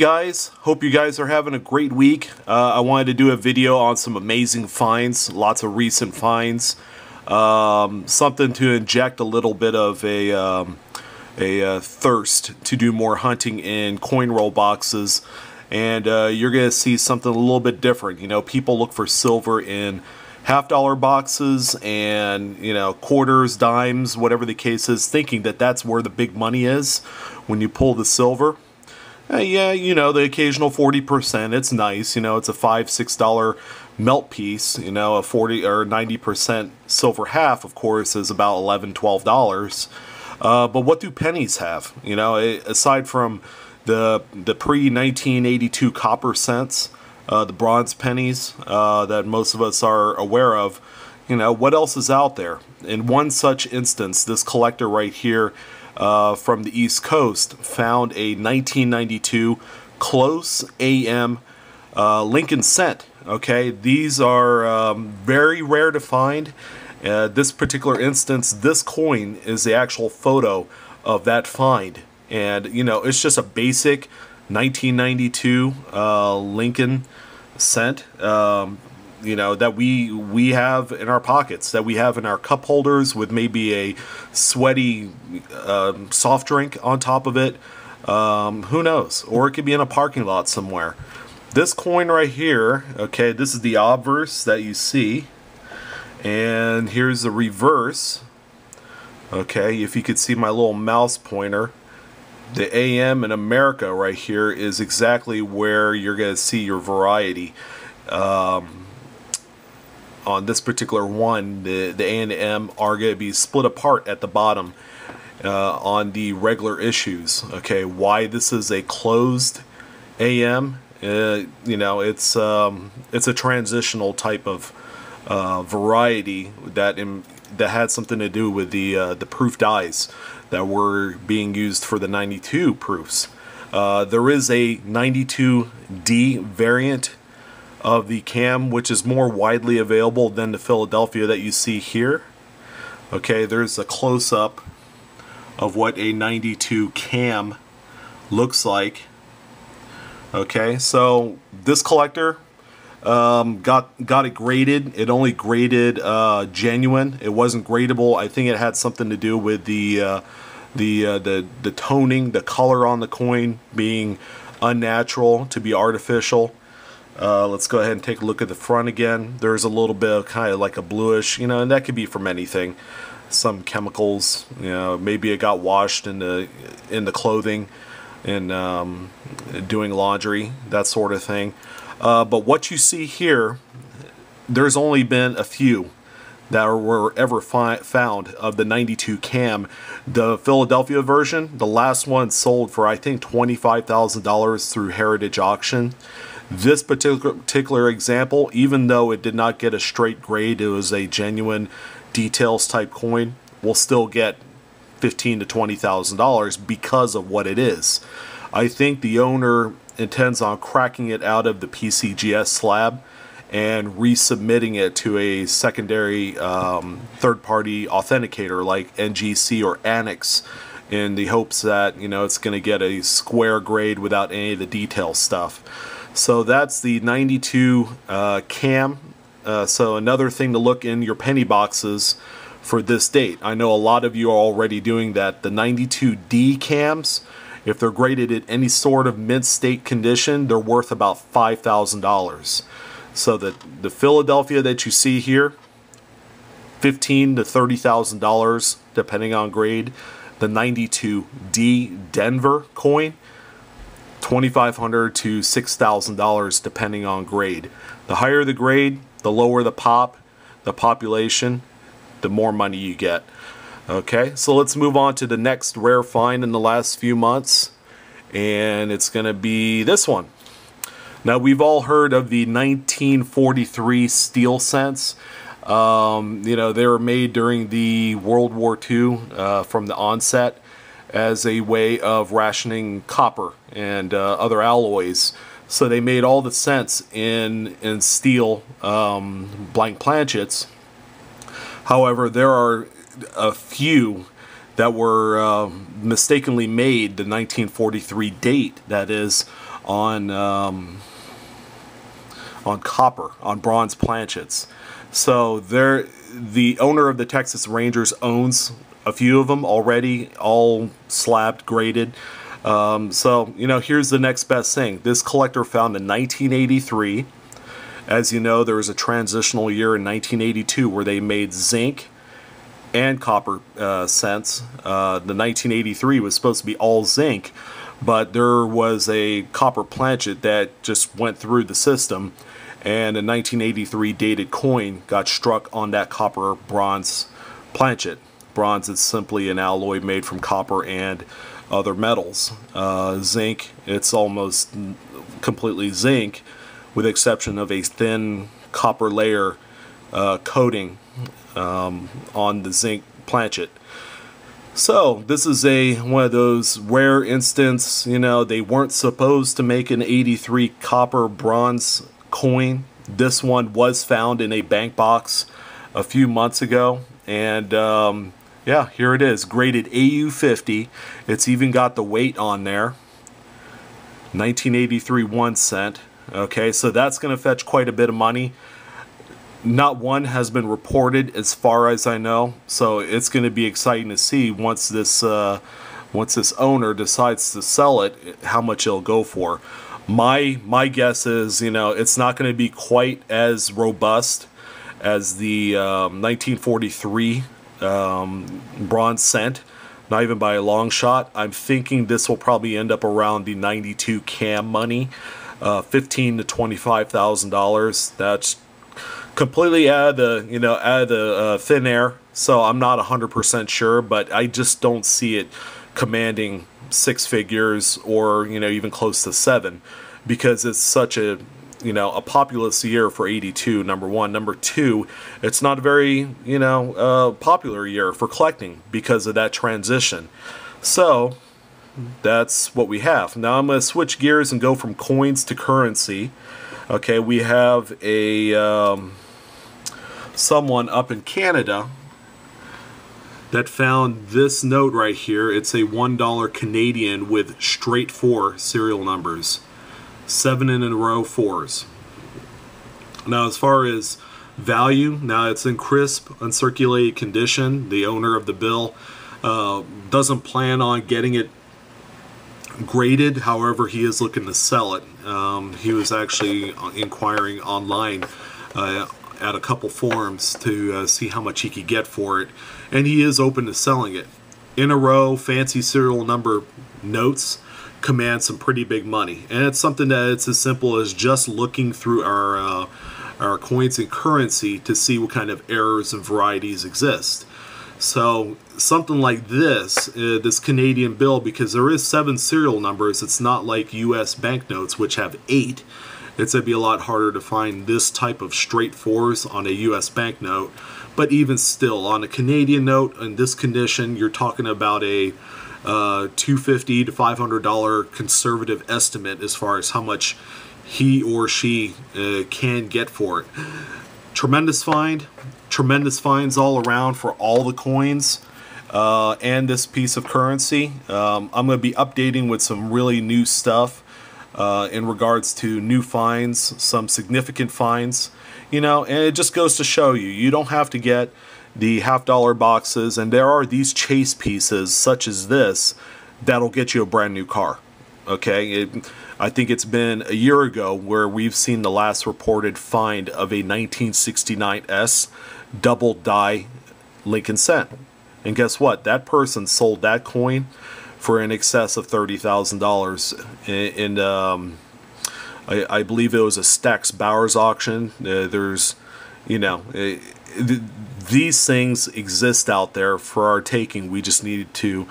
guys, hope you guys are having a great week. I wanted to do a video on some amazing finds, lots of recent finds, something to inject a little bit of a thirst to do more hunting in coin roll boxes, and you're gonna see something a little bit different. You know, people look for silver in half-dollar boxes and, you know, quarters, dimes, whatever the case is, thinking that that's where the big money is when you pull the silver. Yeah, you know, the occasional 40%, it's nice, you know, it's a $5, $6 melt piece, you know, a 40 or 90% silver half, of course, is about $11, $12. But what do pennies have? You know, aside from the pre-1982 copper cents, the bronze pennies that most of us are aware of, you know, what else is out there? In one such instance, this collector right here from the East Coast found a 1992 close AM Lincoln cent. Okay, these are very rare to find. This particular instance, this coin is the actual photo of that find, and you know, it's just a basic 1992 Lincoln cent. You know, that we have in our pockets, that we have in our cup holders with maybe a sweaty soft drink on top of it. Who knows? Or it could be in a parking lot somewhere. This coin right here, okay, this is the obverse that you see, and here's the reverse. Okay, if you could see my little mouse pointer, the AM in America right here is exactly where you're going to see your variety. On this particular one, the A and M are going to be split apart at the bottom on the regular issues. Okay, why this is a closed AM? You know, it's a transitional type of variety that had something to do with the proof dies that were being used for the 92 proofs. There is a 92D variant of the cam, which is more widely available than the Philadelphia that you see here. Okay, there's a close-up of what a 92 cam looks like. Okay, so this collector got it graded. It only graded genuine. It wasn't gradable. I think it had something to do with the toning, the color on the coin being unnatural to be artificial. Let's go ahead and take a look at the front again. There's a little bit of kind of like a bluish, you know, and that could be from anything. Some chemicals, you know, maybe it got washed in the clothing and doing laundry, that sort of thing. But what you see here, there's only been a few that were ever found of the 92 cam. The Philadelphia version, the last one sold for I think $25,000 through Heritage Auction. This particular example, even though it did not get a straight grade, it was a genuine details type coin, will still get $15,000 to $20,000 because of what it is. I think the owner intends on cracking it out of the PCGS slab and resubmitting it to a secondary third-party authenticator like NGC or Annex, in the hopes that, you know, it's going to get a square grade without any of the detail stuff. So that's the 92 cam. So another thing to look in your penny boxes for this date. I know a lot of you are already doing that. The 92D cams, if they're graded in any sort of mint state condition, they're worth about $5,000. So the Philadelphia that you see here, $15,000 to $30,000 depending on grade. The 92D Denver coin, $2,500 to $6,000 depending on grade. The higher the grade, the lower the population, the more money you get. Okay, so let's move on to the next rare find in the last few months, and it's going to be this one. Now, we've all heard of the 1943 steel cents. You know, they were made during the World War II from the onset as a way of rationing copper and other alloys. So they made all the cents in steel blank planchets. However, there are a few that were mistakenly made, the 1943 date, that is, on copper, on bronze planchets. So the owner of the Texas Rangers owns a few of them already, all slabbed, graded. So, you know, here's the next best thing. This collector found in 1983. As you know, there was a transitional year in 1982 where they made zinc and copper cents. The 1983 was supposed to be all zinc, but there was a copper planchet that just went through the system, and a 1983 dated coin got struck on that copper bronze planchet. Bronze is simply an alloy made from copper and other metals. Zinc, it's almost completely zinc, with the exception of a thin copper layer coating on the zinc planchet. So this is one of those rare instances. You know, they weren't supposed to make an 83 copper bronze coin. This one was found in a bank box a few months ago, and yeah, here it is, graded AU50. It's even got the weight on there. 1983 1 cent. Okay, so that's going to fetch quite a bit of money. Not one has been reported as far as I know, so it's going to be exciting to see once this owner decides to sell it, how much it'll go for. My guess is, you know, it's not going to be quite as robust as the 1943 bronze cent, not even by a long shot. I'm thinking this will probably end up around the 92 cam money, $15,000 to $25,000. That's completely out of the thin air. So I'm not 100% sure, but I just don't see it commanding six figures or, you know, even close to seven, because it's such a, you know, a populous year for 82, number one. Number two, it's not a very, you know, popular year for collecting because of that transition. So that's what we have. Now I'm going to switch gears and go from coins to currency. Okay, we have a someone up in Canada that found this note right here. It's a $1 Canadian with straight 4 serial numbers. 7 in a row 4s. Now as far as value, now it's in crisp, uncirculated condition. The owner of the bill doesn't plan on getting it graded. However, he is looking to sell it. He was actually inquiring online at a couple forums to see how much he could get for it, and he is open to selling it. In a row, fancy serial number notes command some pretty big money, and it's something that it's as simple as just looking through our coins and currency to see what kind of errors and varieties exist. So something like this Canadian bill, because there is 7 serial numbers, it's not like US banknotes which have 8. It's going to be a lot harder to find this type of straight 4s on a US banknote. But even still, on a Canadian note in this condition, you're talking about a $250 to $500 conservative estimate as far as how much he or she can get for it. Tremendous find. Tremendous finds all around for all the coins and this piece of currency. I'm going to be updating with some really new stuff in regards to new finds, some significant finds, you know, and it just goes to show you, you don't have to get the $50 boxes, and there are these chase pieces such as this that'll get you a brand new car. Okay, I think it's been a year ago where we've seen the last reported find of a 1969 S double die Lincoln cent, and guess what? That person sold that coin for in excess of $30,000 in I believe it was a Stax Bowers auction. There's, you know, these things exist out there for our taking. We just need to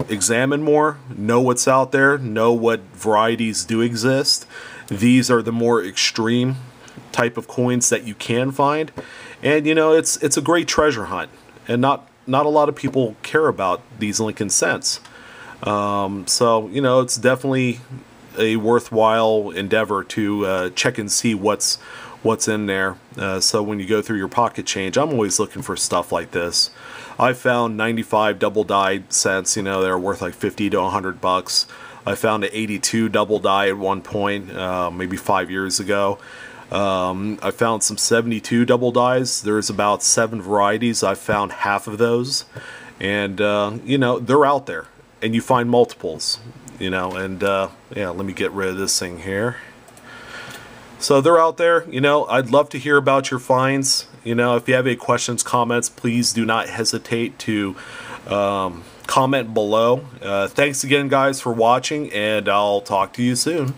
examine more, know what's out there, know what varieties do exist. These are the more extreme type of coins that you can find, and you know, it's a great treasure hunt, and not a lot of people care about these Lincoln cents. So you know, it's definitely a worthwhile endeavor to check and see what's in there. So when you go through your pocket change, I'm always looking for stuff like this. I found 95 double dyed cents, they're worth like 50 to 100 bucks. I found an 82 double die at one point, maybe 5 years ago. I found some 72 double dyes. There's about 7 varieties. I found half of those, and they're out there, and you find multiples, and yeah, let me get rid of this thing here. So they're out there. I'd love to hear about your finds. If you have any questions, comments, please do not hesitate to comment below. Thanks again, guys, for watching, and I'll talk to you soon.